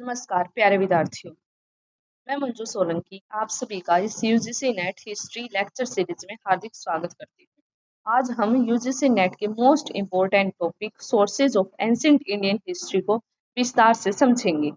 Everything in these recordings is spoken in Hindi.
नमस्कार प्यारे विद्यार्थियों। मैं मंजू सोलंकी आप सभी का इस UGC net history lecture series में हार्दिक स्वागत करती हूँ। आज हम यूजीसी नेट के most important topic sources of ancient Indian history को विस्तार से समझेंगे।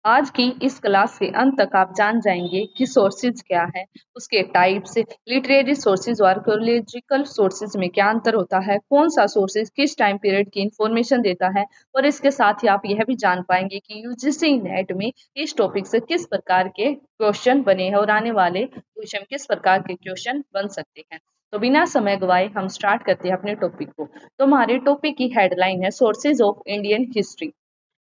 आज की इस क्लास के अंत तक आप जान जाएंगे कि सोर्सेज क्या है, उसके टाइप्स, लिटरेरी सोर्सेज और आर्कियोलॉजिकल सोर्सेज में क्या अंतर होता है, कौन सा सोर्सेज किस टाइम पीरियड की इंफॉर्मेशन देता है, और इसके साथ ही आप यह भी जान पाएंगे कि यूजीसी नेट में इस टॉपिक से किस प्रकार के क्वेश्चन बने हैं और आने वाले भविष्य में किस प्रकार के क्वेश्चन बन सकते हैं। तो बिना समय गवाए हम स्टार्ट करते हैं अपने टॉपिक को। तो हमारे टॉपिक की हेडलाइन है sources of Indian history.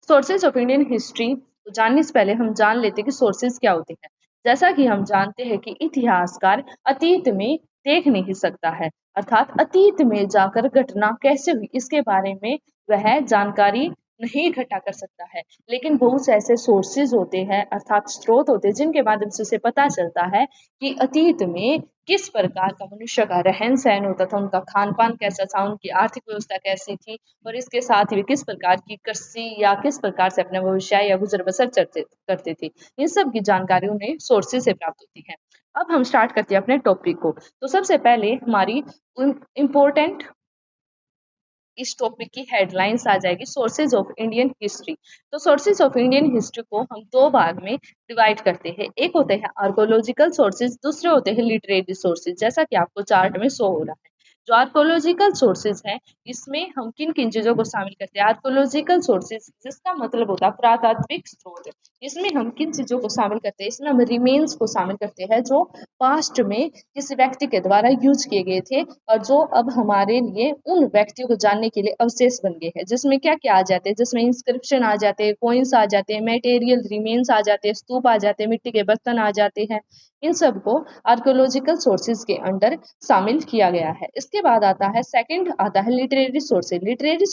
Sources of Indian history जानने से पहले हम जान लेते हैं कि सोर्सेज क्या होते हैं। जैसा कि हम जानते हैं कि इतिहासकार अतीत में देख नहीं सकता है, अर्थात अतीत में जाकर घटना कैसे हुई इसके बारे में वह जानकारी नहीं इकट्ठा कर सकता है। लेकिन बहुत से ऐसे सोर्सेज होते हैं, अर्थात स्रोत होते हैं, जिनके माध्यम से उसे पता चलता है कि अतीत में किस प्रकार का मनुष्य का रहन सहन होता था, उनका खान पान कैसा था, उनकी आर्थिक व्यवस्था कैसी थी, और इसके साथ ही किस प्रकार की कृषि या किस प्रकार से अपना व्यवसाय या गुजर बसर करते थे। इन सब की जानकारी उन्हें सोर्सेज से प्राप्त होती है। अब हम स्टार्ट करते हैं अपने टॉपिक को। तो सबसे पहले हमारी इम्पोर्टेंट इस टॉपिक की हेडलाइंस आ जाएगी सोर्सेज ऑफ इंडियन हिस्ट्री। तो सोर्सेज ऑफ इंडियन हिस्ट्री को हम दो भाग में डिवाइड करते हैं। एक होते हैं आर्कोलॉजिकल सोर्सेज, दूसरे होते हैं लिटरेरी सोर्सेज, जैसा कि आपको चार्ट में शो हो रहा है। जो आर्कोलॉजिकल सोर्सेज हैं, इसमें हम किन किन चीजों को शामिल करते हैं। आर्कोलॉजिकल सोर्सेज जिसका मतलब होता है पुरातात्विक स्रोत, इसमें हम किन चीजों को शामिल करते हैं। इसमें हम रिमेन्स को शामिल करते हैं जो पास्ट में किसी व्यक्ति के द्वारा यूज किए गए थे और जो अब हमारे लिए उन व्यक्तियों को जानने के लिए अवशेष बन गए हैं। जिसमें क्या क्या आ जाते हैं, जिसमें इंस्क्रिप्शन आ जाते हैं, कोइंस आ जाते हैं, मेटेरियल रिमेन्स आ जाते हैं, स्तूप आ जाते हैं, मिट्टी के बर्तन आ जाते हैं। इन सब को आर्कोलॉजिकल सोर्सेज के अंडर शामिल किया गया है। इसके बाद आता है सेकंड आता है लिटरेरी सोर्सेज। लिटरेरी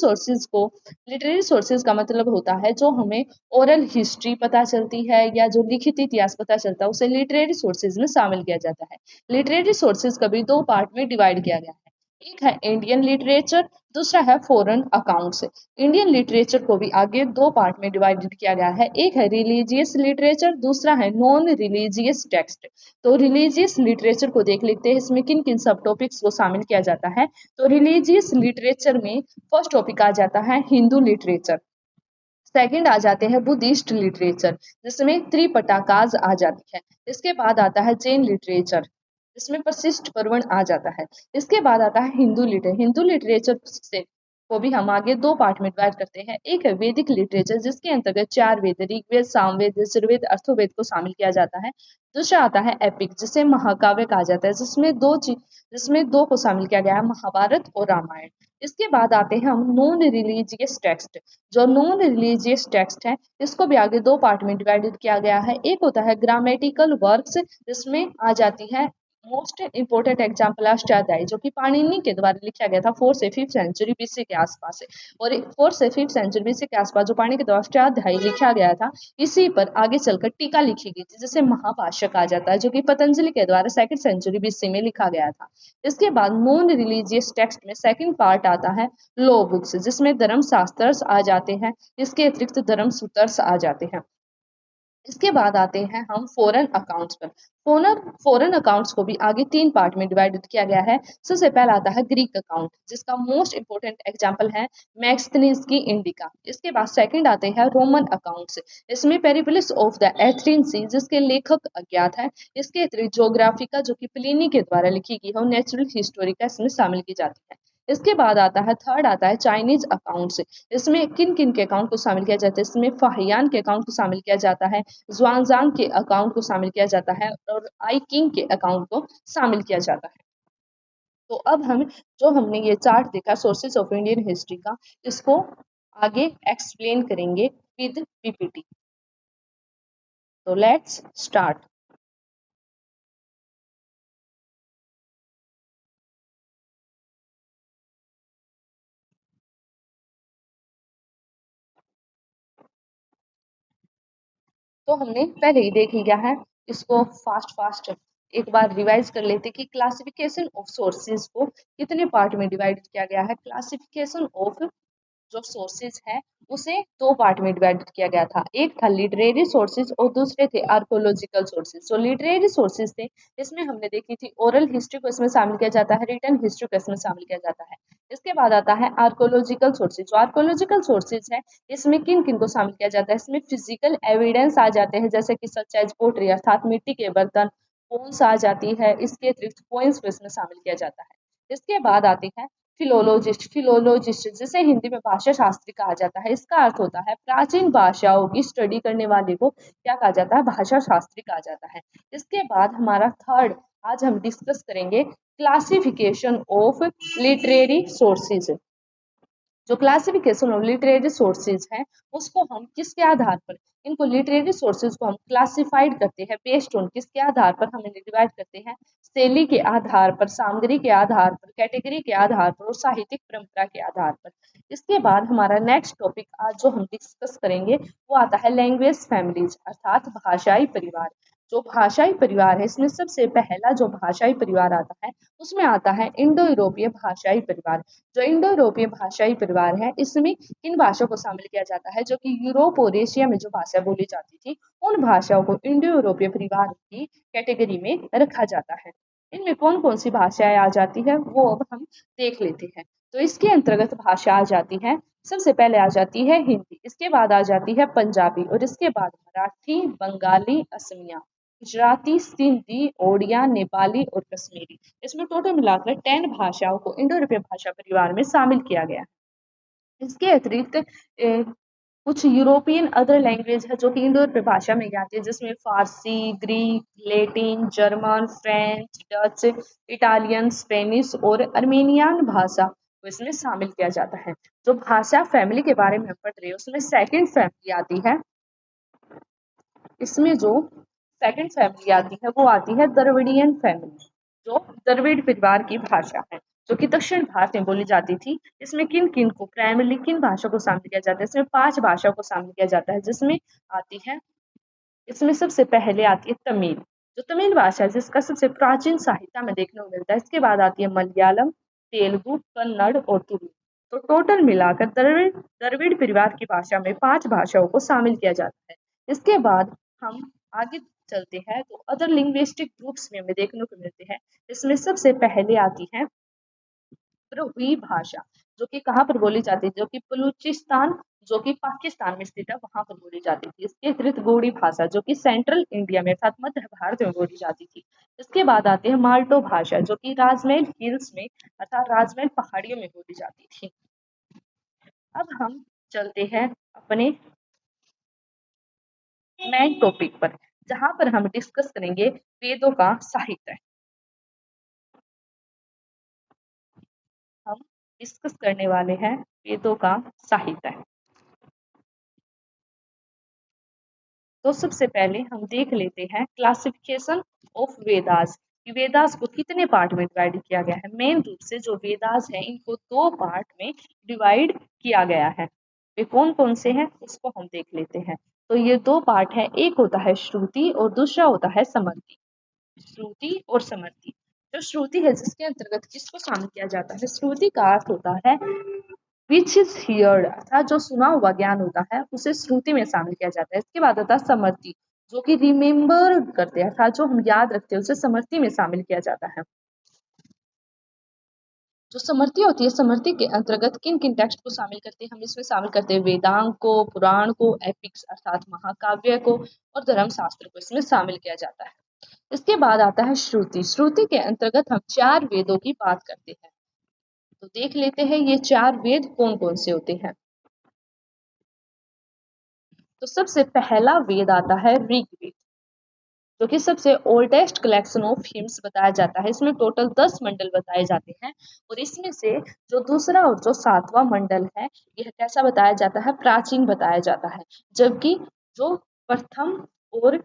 सोर्सेज का मतलब होता है जो हमें ओरल हिस्ट्री पता चलती है या जो लिखित इतिहास पता चलता है, उसे लिटरेरी सोर्सेज में शामिल किया जाता है। लिटरेरी सोर्सेज का भी दो पार्ट में डिवाइड किया गया है। एक है इंडियन लिटरेचर, दूसरा है फॉरेन अकाउंट्स। इंडियन लिटरेचर को भी आगे दो पार्ट में डिवाइडेड किया गया है। एक है रिलीजियस लिटरेचर, दूसरा है नॉन रिलीजियस टेक्स्ट। तो रिलीजियस लिटरेचर को देख लेते हैं, इसमें किन किन सब टॉपिक्स को शामिल किया जाता है। तो रिलीजियस लिटरेचर में फर्स्ट टॉपिक आ जाता है हिंदू लिटरेचर। सेकंड आ जाते हैं बुद्धिस्ट लिटरेचर, जिसमें त्रिपटाकाज आ जाती है। इसके बाद आता है जैन लिटरेचर, जिसमें प्रशिष्ट पर्वण आ जाता है। इसके बाद आता है हिंदू लिटरेचर से को भी हम आगे दो पार्ट में डिवाइड करते हैं। एक है वैदिक लिटरेचर, जिसके अंतर्गत चार वेद ऋग्वेद, सामवेद, यजुर्वेद, अथर्ववेद को शामिल किया जाता है। दूसरा आता है एपिक, जिसे महाकाव्य कहा जाता है, जिसमें दो को शामिल किया गया है, महाभारत और रामायण। इसके बाद आते हैं हम नॉन रिलीजियस टेक्स्ट। जो नॉन रिलीजियस टेक्स्ट है, इसको भी आगे दो पार्ट में डिवाइडेड किया गया है। एक होता है ग्रामेटिकल वर्क्स, जिसमें आ जाती है मोस्ट इंपोर्टेंट एग्जाम्पल अष्टाध्यायी, जो कि पाणिनि के द्वारा लिखा गया था 4 से 5 सेंचुरी बीसी के आसपास। और 4 से 5 सेंचुरी बीसी के आसपास जो पाणिनि के द्वारा अष्टाध्यायी लिखा गया था, इसी पर आगे चलकर टीका लिखी गई थी, जिसे महाभाष्य कहा जाता है, जो कि पतंजलि के द्वारा 2nd सेंचुरी बीसी में लिखा गया था। इसके बाद नॉन रिलीजियस टेक्स्ट में सेकंड पार्ट आता है लॉ बुक्स, जिसमें धर्म शास्त्र आ जाते हैं। इसके अतिरिक्त धर्म सूत्र आ जाते हैं। इसके बाद आते हैं हम फॉरेन अकाउंट्स पर। फॉरेन अकाउंट्स को भी आगे तीन पार्ट में डिवाइडेड किया गया है। सबसे पहला आता है ग्रीक अकाउंट, जिसका मोस्ट इंपोर्टेंट एग्जांपल है मैक्सथनीज की इंडिका। इसके बाद सेकंड आते हैं रोमन अकाउंट्स, इसमें पेरिप्लस ऑफ द एथेनियन सी, जिसके लेखक अज्ञात है। इसके अतिरिक्त ज्योग्राफिका, जो कि प्लिनी के द्वारा लिखी गई है, नेचुरल हिस्टोरी का इसमें शामिल की जाती है। इसके बाद आता है थर्ड आता है चाइनीज अकाउंट्स। इसमें किन किन के अकाउंट को शामिल किया जाता है, इसमें फाहियान के अकाउंट को शामिल किया जाता है, ज़ुआनज़ांग के अकाउंट को शामिल किया जाता है, और आई किंग के अकाउंट को शामिल किया जाता है। तो अब हमने ये चार्ट देखा सोर्सेज ऑफ इंडियन हिस्ट्री का, इसको आगे एक्सप्लेन करेंगे विद पीपीटी। तो लेट्स स्टार्ट। तो हमने पहले ही देख लिया है, इसको फास्ट फास्ट एक बार रिवाइज कर लेते कि क्लासिफिकेशन ऑफ सोर्सेज को कितने पार्ट में डिवाइड किया गया है। क्लासिफिकेशन ऑफ जो सोर्सेज है उसे दो पार्ट में डिवाइड किया गया था। एक था लिटरेरी सोर्सेज और दूसरे थे आर्कोलॉजिकल सोर्सेज। जो लिटरेरी सोर्सेज थे इसमें हमने देखी थी ओरल हिस्ट्री को इसमें शामिल किया जाता है, रिटन हिस्ट्री को इसमें शामिल किया जाता है। इसके बाद आता है आर्कोलॉजिकल सोर्सेज। जो आर्कोलॉजिकल सोर्सेज है इसमें किन किन को शामिल किया जाता है, इसमें फिजिकल एविडेंस आ जाते हैं जैसे कि सच एज पोट्री अर्थात मिट्टी के बर्तन, पोन्स आ जाती है। इसके अतिरिक्त पोइम्स को इसमें शामिल किया जाता है। इसके बाद आती है फिलोलॉजिस्ट। फिलोलॉजिस्ट जिसे हिंदी में भाषा शास्त्री कहा जाता है, इसका अर्थ होता है प्राचीन भाषाओं की स्टडी करने वाले को क्या कहा जाता है, भाषा शास्त्री कहा जाता है। इसके बाद हमारा थर्ड आज हम डिस्कस करेंगे क्लासिफिकेशन ऑफ लिटरेरी सोर्सेज। जो क्लासिफिकेशन ऑफ लिटरेरी सोर्सेज है उसको हम किसके आधार पर, इनको लिटरेरी सोर्सेज को हम क्लासिफाइड करते हैं बेस्ड ऑन किसके आधार पर, हम इन्हें डिवाइड करते हैं शैली के आधार पर, सामग्री के आधार पर, कैटेगरी के आधार पर और साहित्यिक परंपरा के आधार पर। इसके बाद हमारा नेक्स्ट टॉपिक आज जो हम डिस्कस करेंगे वो आता है लैंग्वेज फैमिलीज अर्थात भाषाई परिवार। जो भाषाई परिवार है इसमें सबसे पहला जो भाषाई परिवार आता है उसमें आता है इंडो यूरोपीय भाषाई परिवार। जो इंडो यूरोपीय भाषाई परिवार है इसमें किन भाषाओं को शामिल किया जाता है, जो कि यूरोप और एशिया में जो भाषा बोली जाती थी उन भाषाओं को इंडो यूरोपीय परिवार की कैटेगरी में रखा जाता है। इनमें कौन कौन सी भाषाएं आ जाती है वो अब हम देख लेते हैं। तो इसके अंतर्गत भाषा आ जाती है, सबसे पहले आ जाती है हिंदी, इसके बाद आ जाती है पंजाबी और इसके बाद मराठी, बंगाली, असमिया, गुजराती, सिंधी, ओडिया, नेपाली और कश्मीरी। इसमें टोटल मिलाकर 10 भाषाओं को इंडो यूरोपीय भाषा परिवार में शामिल किया गया है। इसके अतिरिक्त कुछ यूरोपियन अदर लैंग्वेज है जो कि इंडो यूरोपीय भाषा में आती है जिसमें फारसी, Greek, Latin, German, French, Dutch, Italian, Spanish और अर्मेनियन भाषा को इसमें शामिल किया जाता है। जो भाषा फैमिली के बारे में हम पढ़ रहे हैं उसमें सेकंड फैमिली आती है। इसमें जो सेकंड फैमिली आती है वो आती है द्रविडियन फैमिली, जो द्रविड़ परिवार की भाषा है जो कि दक्षिण भारत में बोली जाती थी। इसमें किन किन को प्राइमरली किन भाषाओं को शामिल किया जाता है, इसमें 5 भाषाओं को शामिल किया जाता है जिसमें आती है, इसमें सबसे पहले आती है तमिल। जो तमिल भाषा है जिसका सबसे प्राचीन साहित्य में देखने को मिलता है। इसके बाद आती है मलयालम, तेलुगु, कन्नड़ और तुलु। तो टोटल मिलाकर द्रविड़ द्रविड़ परिवार की भाषा में 5 भाषाओं को शामिल किया जाता है। इसके बाद हम आगे चलते हैं तो अदर लिंग्विस्टिक ग्रुप्स में हमें देखने को मिलते हैं। इसमें सबसे पहले आती है ब्रह्मी भाषा जो कि कहाँ पर बोली जाती है, जो कि बलूचिस्तान जो कि पाकिस्तान में स्थित है वहां पर बोली जाती थी। इसके अतिरिक्त गोड़ी भाषा जो कि सेंट्रल इंडिया में अर्थात मध्य भारत में बोली जाती थी। इसके बाद आते हैं माल्टो भाषा जो कि राजमहल हिल्स में अर्थात राजमहल पहाड़ियों में बोली जाती थी। अब हम चलते हैं अपने मेन टॉपिक पर जहां पर हम डिस्कस करेंगे वेदों का साहित्य। हम डिस्कस करने वाले हैं वेदों का साहित्य। तो सबसे पहले हम देख लेते हैं क्लासिफिकेशन ऑफ वेदास कि वेदास को कितने पार्ट में डिवाइड किया गया है। मेन रूप से जो वेदास है इनको 2 पार्ट में डिवाइड किया गया है। वे कौन कौन से हैं उसको हम देख लेते हैं। तो ये 2 पार्ट है, एक होता है श्रुति और दूसरा होता है समर्थि। श्रुति और समर्थि। जो श्रुति है जिसके अंतर्गत किसको शामिल किया जाता है, श्रुति का अर्थ होता है विच इज हियर्ड अर्थात जो सुना हुआ ज्ञान होता है उसे श्रुति में शामिल किया जाता है। इसके बाद आता है समर्थि जो कि रिमेम्बर करते हैं अर्थात जो हम याद रखते हैं उसे समर्थि में शामिल किया जाता है। जो समर्थि होती है समर्थि के अंतर्गत किन किन टेक्स्ट को शामिल करते हैं, हम इसमें शामिल करते हैं वेदांग को, पुराण को, एपिक्स अर्थात महाकाव्य को और धर्मशास्त्र को इसमें शामिल किया जाता है। इसके बाद आता है श्रुति। श्रुति के अंतर्गत हम 4 वेदों की बात करते हैं। तो देख लेते हैं ये 4 वेद कौन कौन से होते हैं। तो सबसे पहला वेद आता है ऋग्वेद जो कि सबसे ओल्डेस्ट कलेक्शन ऑफ हिम्स बताया जाता है। इसमें टोटल 10 मंडल बताए जाते हैं और इसमें से जो दूसरा और जो 7वां मंडल है यह कैसा बताया जाता है, प्राचीन बताया जाता है। जबकि जो प्रथम और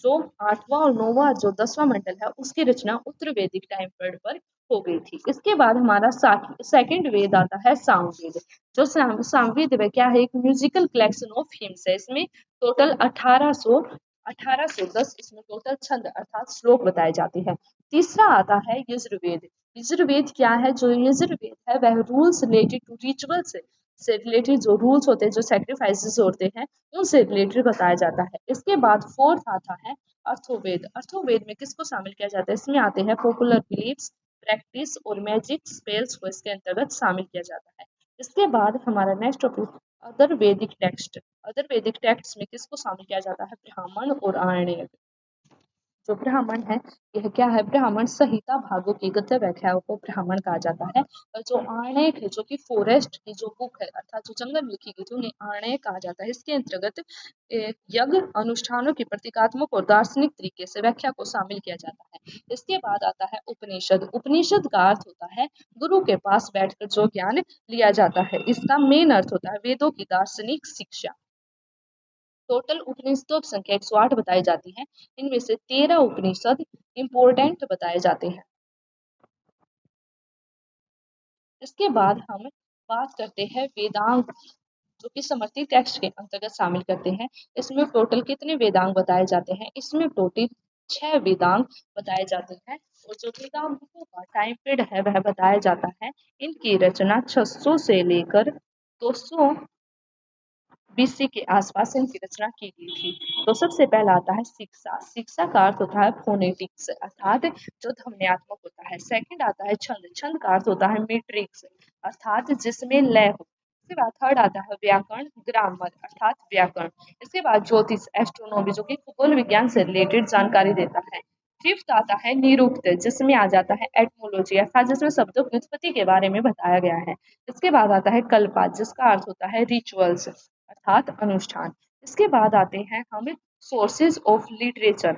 जो 8वां और 9वां जो 10वां मंडल है उसकी रचना उत्तर वैदिक टाइम पीरियड पर हो गई थी। इसके बाद हमारा सेकंड वेद आता है सामवेद। जो सामवेद वह क्या है, एक म्यूजिकल कलेक्शन ऑफ हिम्स है। इसमें टोटल 1810 इसमें टोटल छंद अर्थात श्लोक बताए जाते हैं। तीसरा आता है यजुर्वेद। यजुर्वेद क्या है, जो यजुर्वेद है वह रूल्स रिलेटेड टू रिचुअल्स से रिलेटेड जो रूल्स होते हैं, जो सेक्रीफाइसेस होते हैं, उनसे रिलेटेड बताया जाता है। इसके बाद फोर्थ आता है अर्थोवेद। अर्थोवेद में किसको शामिल किया जाता है? इसमें आते हैं पॉपुलर बिलीफ्स, प्रैक्टिस और मैजिक स्पेल्स को इसके अंतर्गत शामिल किया जाता है। इसके बाद हमारा नेक्स्ट टॉपिक अदर वैदिक टेक्स्ट। अदर वैदिक टेक्स्ट में किसको शामिल किया जाता है? ब्राह्मण और आर्ण्यक। जो ब्राह्मण है, यह क्या है? ब्राह्मण संहिता भागों की गद्य व्याख्याओं को ब्राह्मण कहा जाता है। और जो आर्णयक है, जो कि फॉरेस्ट की जो बुक है, अर्थात जो जंगल में लिखी गई थी, उन्हें आर्णयक कहा जाता है। इसके अंतर्गत यज्ञ अनुष्ठानों की प्रतीकात्मक और दार्शनिक तरीके से व्याख्या को शामिल किया जाता है। इसके बाद आता है उपनिषद। उपनिषद का अर्थ होता है गुरु के पास बैठकर जो ज्ञान लिया जाता है। इसका मेन अर्थ होता है वेदों की दार्शनिक शिक्षा। टोटल उपनिषदों की संख्या 108 बताई जाती है। इनमें से 13 उपनिषद इंपोर्टेंट बताए जाते हैं। इसके बाद हम बात करते हैं वेदांग, जो कि समर्थी टेक्स्ट के अंतर्गत शामिल करते हैं। इसमें टोटल कितने वेदांग बताए जाते हैं? इसमें टोटल 6 वेदांग बताए जाते हैं। और जो वेदांगों का टाइम पीरियड है वह बताया जाता है। इनकी रचना 600 से लेकर 200 बीसी के आसपास इनकी रचना की गई थी। तो सबसे पहला आता है शिक्षा। शिक्षा का अर्थ होता है फोनेटिक्स, अर्थात जो ध्वन्यात्मक होता है। सेकंड आता है छंद। छंद का अर्थ होता है मीट्रिक्स, अर्थात जिसमें लय हो। इसके बाद थर्ड आता है व्याकरण, ग्रामर अर्थात व्याकरण। इसके बाद ज्योतिष, एस्ट्रोनॉमी, जो कि खगोल विज्ञान से रिलेटेड जानकारी देता है। फिफ्थ आता है निरुक्त, जिसमें आ जाता है एटमोलॉजी, अर्थात जिसमें शब्दों की उत्पत्ति के बारे में बताया गया है। इसके बाद आता है कल्पा, जिसका अर्थ होता है रिचुअल्स अर्थात अनुष्ठान। इसके बाद आते हैं हम सोर्सेज ऑफ लिटरेचर।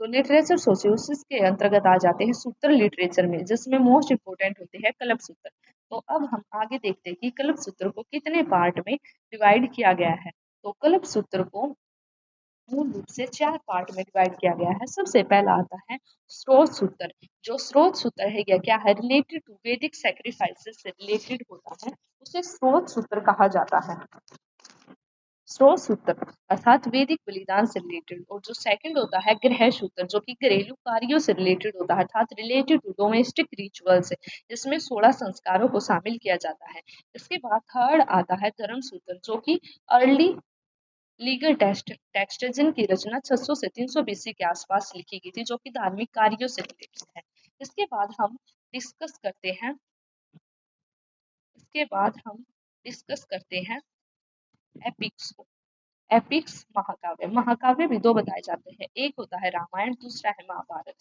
तो लिटरेचर सोर्सेज के अंतर्गत आ जाते हैं सूत्र लिटरेचर में, जिसमें मोस्ट इंपोर्टेंट होते हैं कल्प सूत्र। तो अब हम आगे देखते हैं कि कल्प सूत्र को कितने पार्ट में डिवाइड किया गया है। तो कल्प सूत्र को मूल रूप से 4 पार्ट में डिवाइड किया गया है। सबसे पहला आता है स्रोत सूत्र। जो स्रोत सूत्र है यह क्या है? रिलेटेड टू वैदिक सैक्रिफाइसेस से रिलेटेड होता है, उसे स्रोत सूत्र कहा जाता है। स्रोत सूत्र अर्थात वैदिक बलिदान से रिलेटेड। और जो सेकंड होता है गृह सूत्र, जो कि घरेलू कार्यों से रिलेटेड होता है, अर्थात रिलेटेड टू डोमेस्टिक रिचुअल्स, जिसमें 16 संस्कारों को शामिल किया जाता है। इसके बाद थर्ड आता है धर्म सूत्र, जो कि अर्ली लीगल टेक्स्ट जिनकी रचना 600 से 300 बीसी के आसपास लिखी गई थी, जो कि धार्मिक कार्यों से रिलेटेड है। इसके बाद हम डिस्कस करते हैं इसके बाद हम डिस्कस करते हैं एपिक्स को। एपिक्स महाकाव्य। महाकाव्य भी दो बताए जाते हैं, एक होता है रामायण, दूसरा है महाभारत।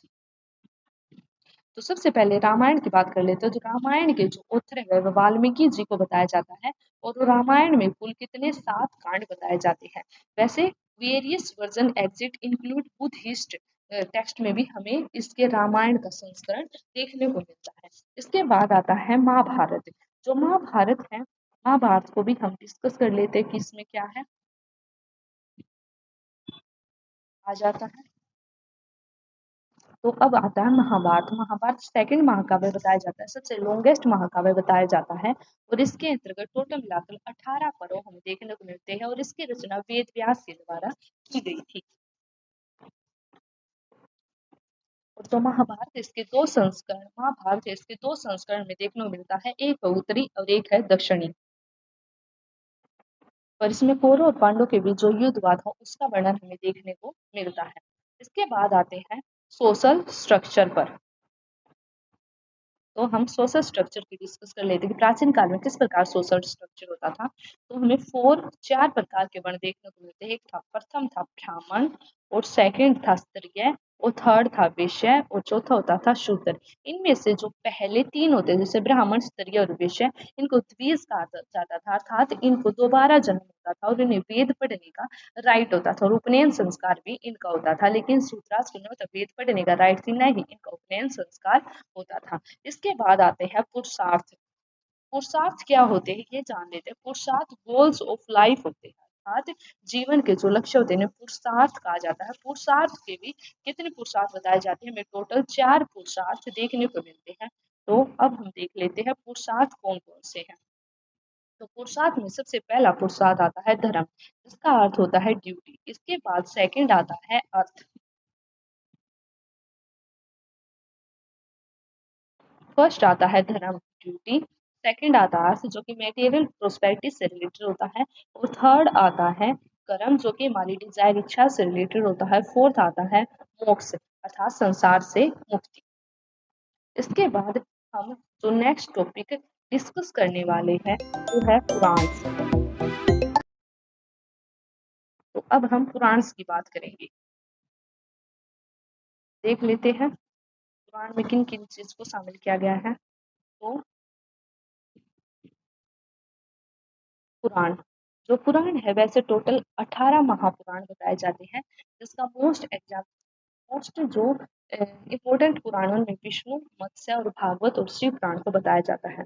तो सबसे पहले रामायण की बात कर लेते हैं। तो रामायण के जो ऑथर है वह वाल्मीकि जी को बताया जाता है। और रामायण में कुल कितने 7 कांड बताए जाते हैं। वैसे various version exit include Buddhist text में भी हमें इसके रामायण का संस्करण देखने को मिलता है। इसके बाद आता है महाभारत। जो महाभारत है, महाभारत को भी हम डिस्कस कर लेते हैं कि इसमें क्या है। आ जाता है। तो अब आता है महाभारत। महाभारत सेकंड महाकाव्य बताया जाता है, सबसे लॉन्गेस्ट महाकाव्य बताया जाता है। और इसके अंतर्गत टोटल मिलाकर 18 पर्व हमें देखने को मिलते हैं। और इसकी रचना वेद व्यास के द्वारा की गई थी। और तो महाभारत इसके दो संस्करण में देखने को मिलता है, एक है उत्तरी और एक है दक्षिणी। और इसमें कौरव और पांडव के बीच जो युद्ध हुआ था उसका वर्णन हमें देखने को मिलता है। इसके बाद आते हैं सोशल स्ट्रक्चर पर। तो हम सोशल स्ट्रक्चर की डिस्कस कर लेते हैं कि प्राचीन काल में किस प्रकार सोशल स्ट्रक्चर होता था। तो हमें 4 प्रकार के वर्ण देखने को मिलते हैं। एक था प्रथम था ब्राह्मण, और सेकंड था क्षत्रिय, और थर्ड था वैश्य, और चौथा होता था शूद्र। इनमें से जो पहले 3 होते हैं, जैसे ब्राह्मण, क्षत्रिय और वैश्य, इनको द्विज कहा जाता था, अर्थात इनको दोबारा जन्म होता था और इन्हें वेद पढ़ने का राइट होता था, और उपनयन संस्कार भी इनका होता था। लेकिन शूद्रास को न तो वेद पढ़ने का राइट थी, न ही इनका उपनयन संस्कार होता था। इसके बाद आते हैं पुरुषार्थ। पुरुषार्थ क्या होते हैं ये जान लेते हैं। पुरुषार्थ गोल्स ऑफ लाइफ होते हैं, अर्थात जीवन के जो लक्ष्य होते हैं पुरुषार्थ कहा जाता है। पुरुषार्थ के भी कितने पुरुषार्थ बताए जाते हैं? हमें टोटल 4 पुरुषार्थ देखने को मिलते हैं। तो अब हम देख लेते हैं पुरुषार्थ कौन कौन से हैं। तो पुरुषार्थ में सबसे पहला पुरुषार्थ आता है धर्म, जिसका अर्थ होता है ड्यूटी। इसके बाद सेकंड आता है अर्थ। फर्स्ट आता है धर्म ड्यूटी, सेकंड आता है अर्थ, जो कि मेटेरियल प्रोस्पेरिटी से रिलेटेड होता है। और थर्ड आता है कर्म, जो कि हमारी डिजायर इच्छा से रिलेटेड होता है। फोर्थ आता है मोक्ष, अर्थात संसार से मुक्ति। इसके बाद हम जो नेक्स्ट टॉपिक डिस्कस करने वाले हैं वो है पुराण। तो अब हम पुराण की बात करेंगे। देख लेते हैं पुराण में किन किन चीज को शामिल किया गया है। तो पुराण, जो पुराण है वैसे टोटल 18 महापुराण बताए जाते हैं, जिसका मोस्ट जो इम्पोर्टेंट पुराणों में विष्णु, मत्स्य और भागवत और शिव पुराण को बताया जाता है।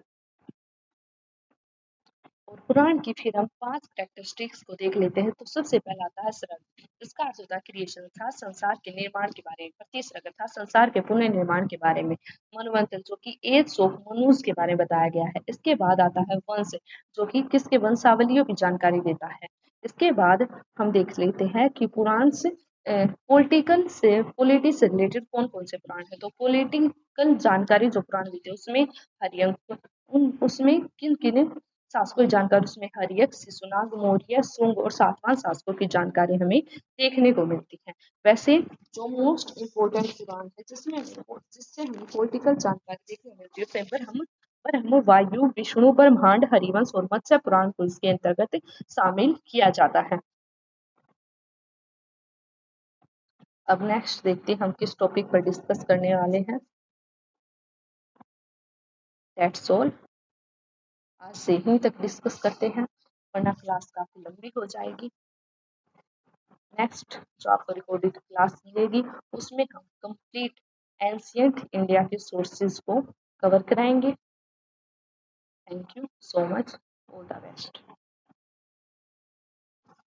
और पुराण की फिर हम 5 कैरेक्टरिस्टिक्स को देख लेते हैं। तो सबसे पहला आता है सर्ग, जिसका अर्थ होता है क्रिएशन, अर्थात संसार के निर्माण के बारे में। प्रतिसर्ग अर्थात संसार के पुनर्निर्माण के बारे में। मनवंतर, जो कि एज ऑफ मनुष्य के बारे में बताया गया है। इसके बाद आता है वंश, जो कि किसके वंशावलियों की जानकारी देता है। इसके बाद हम देख लेते हैं कि पुराण से पॉलिटिक्स से रिलेटेड कौन कौन से पुराण है। तो पॉलिटिकल जानकारी जो पुराण देते हैं उसमें हरियंक, उसमें किन किन शासकों की जानकारी, उसमें हरियक, शिशुनाग, मौर्य, शुंग और सातवाहन शासकों की जानकारी हमें देखने को मिलती है। वैसे जो मोस्ट इम्पोर्टेंट पुराण है जिससे हमें पॉलिटिकल जानकारी देखने को मिलती है, पर हम वायु, विष्णु, ब्रह्मांड, हरिवंश और मत्स्य पुराण को इसके अंतर्गत शामिल किया जाता है। अब नेक्स्ट देखते हैं हम किस टॉपिक पर डिस्कस करने वाले हैं। दैट्स ऑल, आज से यहीं तक डिस्कस करते हैं, वरना क्लास काफी लंबी हो जाएगी। नेक्स्ट जो आपको रिकॉर्डेड क्लास मिलेगी उसमें हम कंप्लीट एंशियंट इंडिया के सोर्सेज को कवर कराएंगे। Thank you so much, all the best.